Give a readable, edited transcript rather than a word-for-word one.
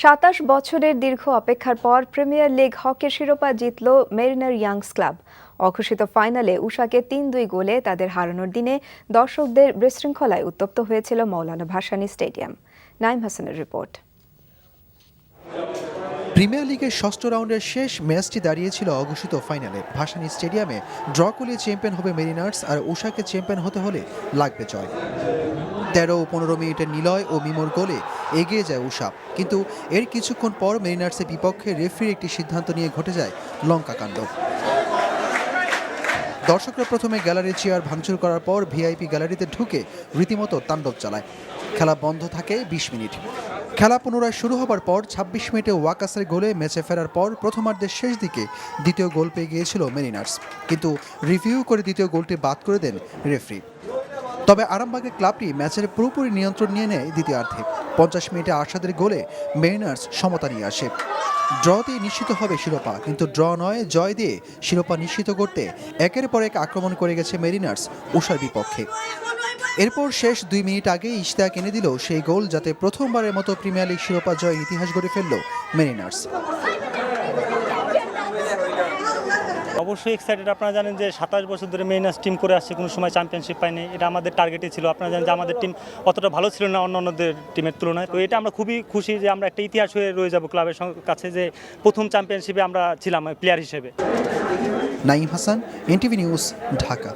২৭ বছরের দীর্ঘ অপেক্ষার পর প্রিমিয়ার লিগ হকির শিরোপা জিতল মেরিনার ইয়াংস ক্লাব। অঘোষিত ফাইনালে উষাকে ৩-২ গোলে তাদের হারানোর দিনে দর্শকদের বিশৃঙ্খলায় উত্তপ্ত হয়েছিল মৌলানা ভাসানী স্টেডিয়াম। নাইম হাসানের রিপোর্ট। প্রিমিয়ার লিগের ষষ্ঠ রাউন্ডের শেষ ম্যাচটি দাঁড়িয়েছিল অঘোষিত ফাইনালে। ভাসানী স্টেডিয়ামে ড্র করলে চ্যাম্পিয়ন হবে মেরিনার্স, আর উষাকে চ্যাম্পিয়ন হতে হলে লাগবে জয়। ১৩ ও ১৫ মিনিটের নিলয় ও মিমোর গোলে এগিয়ে যায় উষা, কিন্তু এর কিছুক্ষণ পর মেরিনার্সের বিপক্ষে রেফারির একটি সিদ্ধান্ত নিয়ে ঘটে যায় লঙ্কাকাণ্ড। দর্শকরা প্রথমে গ্যালারির চেয়ার ভাঙচুর করার পর ভিআইপি গ্যালারিতে ঢুকে রীতিমতো তাণ্ডব চালায়। খেলা বন্ধ থাকে ২০ মিনিট। খেলা পুনরায় শুরু হবার পর ২৬ মিনিটে ওয়াকাসের গোলে ম্যাচে ফেরার পর প্রথমার্ধের শেষ দিকে দ্বিতীয় গোল পেয়ে গিয়েছিল মেরিনার্স, কিন্তু রিভিউ করে দ্বিতীয় গোলটি বাদ করে দেন রেফারি। তবে আরামবাগের ক্লাবটি ম্যাচের পুরোপুরি নিয়ন্ত্রণ নিয়ে নেয় দ্বিতীয়ার্ধে। ৫০ মিনিটে আরশাদের গোলে মেরিনার্স সমতা নিয়ে আসে। ড্র দিয়ে নিশ্চিত হবে শিরোপা, কিন্তু ড্র নয়, জয় দিয়ে শিরোপা নিশ্চিত করতে একের পর এক আক্রমণ করে গেছে মেরিনার্স উষার বিপক্ষে। এরপর শেষ ২ মিনিট আগে ইশতিয়াক এনে দিল সেই গোল, যাতে প্রথমবারের মতো প্রিমিয়ার লিগ শিরোপা জয়ের ইতিহাস গড়ে ফেলল মেরিনার্স। অবশ্যই এক্সাইটেড। আপনারা জানেন যে ২৭ বছর ধরে মেরিনার্স টিম করে আসছে, কোনো সময় চ্যাম্পিয়নশিপ পায়নি। এটা আমাদের টার্গেটই ছিল। আপনারা জানেন যে আমাদের টিম অতটা ভালো ছিল না অন্যান্যদের টিমের তুলনায়। তো এটা আমরা খুবই খুশি যে আমরা একটা ইতিহাস হয়ে রয়ে যাব ক্লাবের কাছে, যে প্রথম চ্যাম্পিয়নশিপে আমরা ছিলাম প্লেয়ার হিসেবে। Naim Hasan, NTV news, Dhaka.